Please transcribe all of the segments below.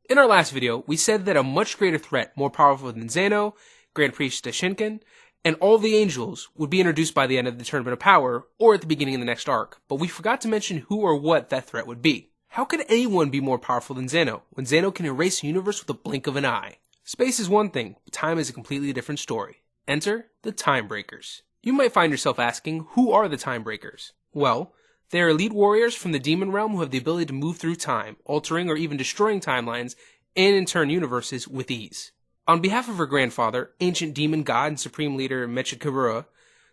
In our last video, we said that a much greater threat, more powerful than Zeno, Grand Priest Daishinkan, and all the angels would be introduced by the end of the Tournament of Power, or at the beginning of the next arc, but we forgot to mention who or what that threat would be. How could anyone be more powerful than Zeno, when Zeno can erase a universe with a blink of an eye? Space is one thing, but time is a completely different story. Enter the Time Breakers. You might find yourself asking, who are the Time Breakers? Well, they are elite warriors from the demon realm who have the ability to move through time, altering or even destroying timelines, and in turn universes, with ease. On behalf of her grandfather, ancient demon god and supreme leader Mechikabura,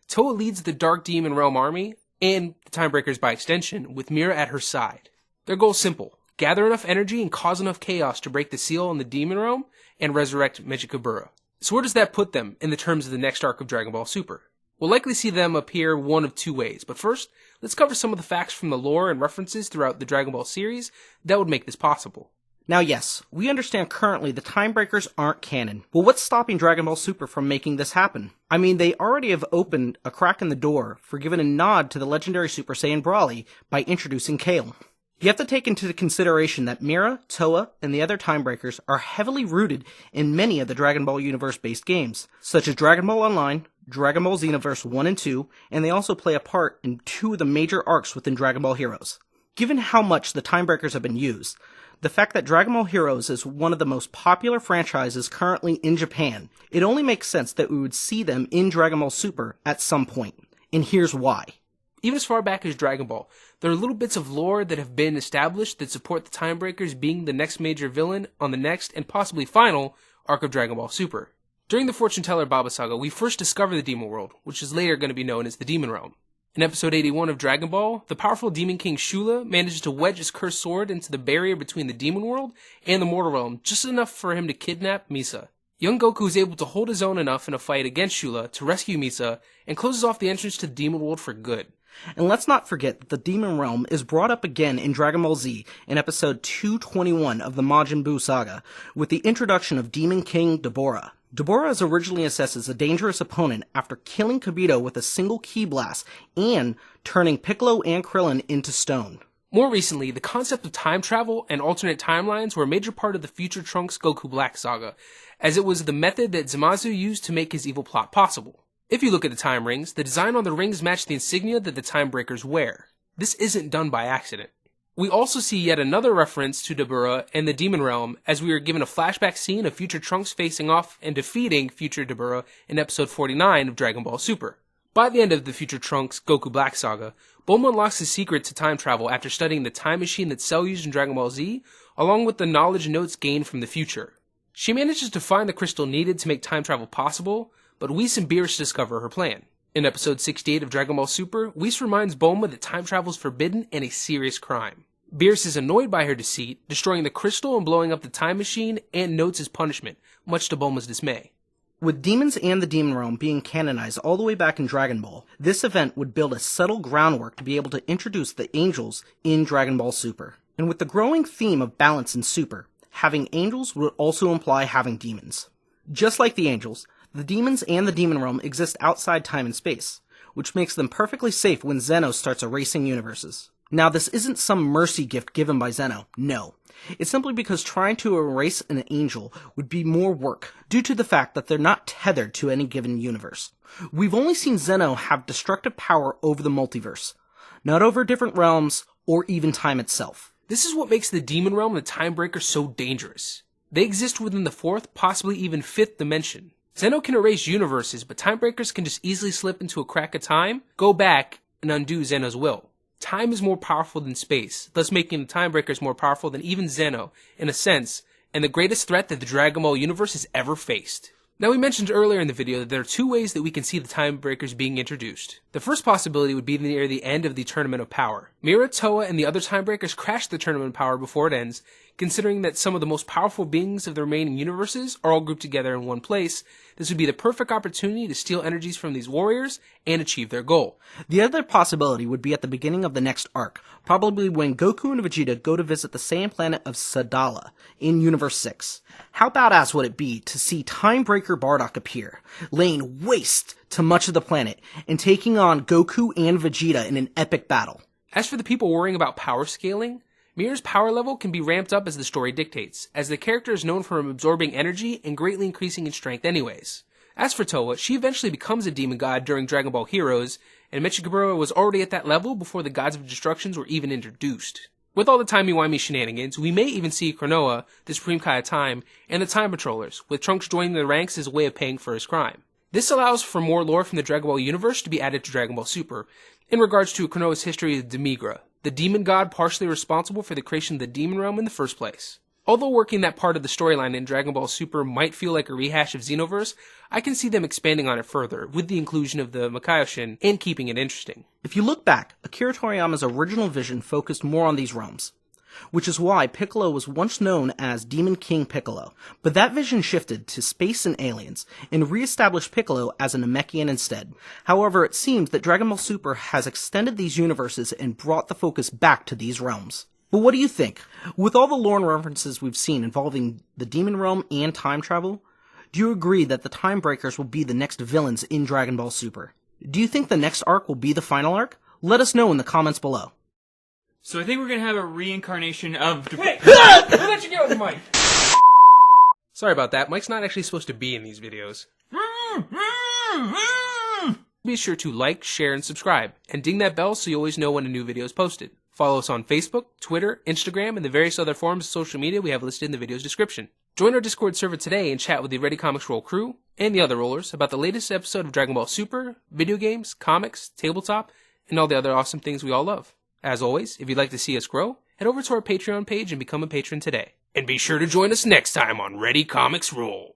Towa leads the Dark Demon Realm army, and the Time Breakers by extension, with Mira at her side. Their goal is simple: gather enough energy and cause enough chaos to break the seal on the demon realm and resurrect Mechikabura. So where does that put them in the terms of the next arc of Dragon Ball Super? We'll likely see them appear one of two ways, but first, let's cover some of the facts from the lore and references throughout the Dragon Ball series that would make this possible. Now yes, we understand currently the Time Breakers aren't canon, but what's stopping Dragon Ball Super from making this happen? I mean, they already have opened a crack in the door for giving a nod to the legendary Super Saiyan Broly by introducing Kale. You have to take into consideration that Mira, Towa, and the other Time Breakers are heavily rooted in many of the Dragon Ball universe-based games, such as Dragon Ball Online, Dragon Ball Xenoverse 1 and 2, and they also play a part in two of the major arcs within Dragon Ball Heroes. Given how much the Time Breakers have been used, the fact that Dragon Ball Heroes is one of the most popular franchises currently in Japan, it only makes sense that we would see them in Dragon Ball Super at some point. And here's why. Even as far back as Dragon Ball, there are little bits of lore that have been established that support the Time Breakers being the next major villain on the next, and possibly final, arc of Dragon Ball Super. During the Fortune Teller Baba Saga, we first discover the Demon World, which is later going to be known as the Demon Realm. In episode 81 of Dragon Ball, the powerful Demon King Shula manages to wedge his cursed sword into the barrier between the Demon World and the Mortal Realm, just enough for him to kidnap Misa. Young Goku is able to hold his own enough in a fight against Shula to rescue Misa, and closes off the entrance to the Demon World for good. And let's not forget that the Demon Realm is brought up again in Dragon Ball Z in episode 221 of the Majin Buu saga, with the introduction of Demon King Deborah. Deborah is originally assessed as a dangerous opponent after killing Kibito with a single ki blast and turning Piccolo and Krillin into stone. More recently, the concept of time travel and alternate timelines were a major part of the Future Trunks Goku Black saga, as it was the method that Zamasu used to make his evil plot possible. If you look at the time rings, the design on the rings match the insignia that the Time Breakers wear. This isn't done by accident. We also see yet another reference to Deborah and the Demon Realm, as we are given a flashback scene of Future Trunks facing off and defeating Future Deborah in episode 49 of Dragon Ball Super. By the end of the Future Trunks Goku Black saga, Bulma unlocks his secret to time travel after studying the time machine that Cell used in Dragon Ball Z, along with the knowledge notes gained from the future. She manages to find the crystal needed to make time travel possible, but Whis and Beerus discover her plan. In episode 68 of Dragon Ball Super, Whis reminds Bulma that time travel is forbidden and a serious crime. Beerus is annoyed by her deceit, destroying the crystal and blowing up the time machine, and notes his punishment, much to Bulma's dismay. With demons and the Demon Realm being canonized all the way back in Dragon Ball, this event would build a subtle groundwork to be able to introduce the angels in Dragon Ball Super. And with the growing theme of balance in Super, having angels would also imply having demons. Just like the angels, the demons and the Demon Realm exist outside time and space, which makes them perfectly safe when Zeno starts erasing universes. Now, this isn't some mercy gift given by Zeno, no. It's simply because trying to erase an angel would be more work, due to the fact that they're not tethered to any given universe. We've only seen Zeno have destructive power over the multiverse, not over different realms, or even time itself. This is what makes the Demon Realm and the Time Breaker so dangerous. They exist within the fourth, possibly even fifth dimension. Zeno can erase universes, but Time Breakers can just easily slip into a crack of time, go back, and undo Zeno's will. Time is more powerful than space, thus making the Time Breakers more powerful than even Zeno, in a sense, and the greatest threat that the Dragon Ball universe has ever faced. Now, we mentioned earlier in the video that there are two ways that we can see the Time Breakers being introduced. The first possibility would be near the end of the Tournament of Power. Mira, Towa, and the other Time Breakers crash the Tournament of Power before it ends, considering that some of the most powerful beings of the remaining universes are all grouped together in one place. This would be the perfect opportunity to steal energies from these warriors and achieve their goal. The other possibility would be at the beginning of the next arc, probably when Goku and Vegeta go to visit the Saiyan planet of Sadala in Universe 6. How badass would it be to see Time Breaker Bardock appear, laying waste to much of the planet, and taking on Goku and Vegeta in an epic battle? As for the people worrying about power scaling, Mira's power level can be ramped up as the story dictates, as the character is known for absorbing energy and greatly increasing in strength anyways. As for Towa, she eventually becomes a demon god during Dragon Ball Heroes, and Mechikabura was already at that level before the Gods of Destructions were even introduced. With all the timey-wimey shenanigans, we may even see Cronoa, the Supreme Kai of Time, and the Time Patrollers, with Trunks joining the ranks as a way of paying for his crime. This allows for more lore from the Dragon Ball universe to be added to Dragon Ball Super, in regards to Cronoa's history of Demigra, the demon god partially responsible for the creation of the demon realm in the first place. Although working that part of the storyline in Dragon Ball Super might feel like a rehash of Xenoverse, I can see them expanding on it further, with the inclusion of the Makaiyoshin, and keeping it interesting. If you look back, Akira Toriyama's original vision focused more on these realms, which is why Piccolo was once known as Demon King Piccolo. But that vision shifted to space and aliens, and re-established Piccolo as a Namekian instead. However, it seems that Dragon Ball Super has extended these universes and brought the focus back to these realms. But what do you think? With all the lore and references we've seen involving the Demon Realm and time travel, do you agree that the Time Breakers will be the next villains in Dragon Ball Super? Do you think the next arc will be the final arc? Let us know in the comments below. So I think we're gonna have a reincarnation of... Wait! Who let you get with Mike? Sorry about that, Mike's not actually supposed to be in these videos. Be sure to like, share, and subscribe, and ding that bell so you always know when a new video is posted. Follow us on Facebook, Twitter, Instagram, and the various other forms of social media we have listed in the video's description. Join our Discord server today and chat with the ReadyComicsRoll crew and the other rollers about the latest episode of Dragon Ball Super, video games, comics, tabletop, and all the other awesome things we all love. As always, if you'd like to see us grow, head over to our Patreon page and become a patron today. And be sure to join us next time on ReadyComicsRoll.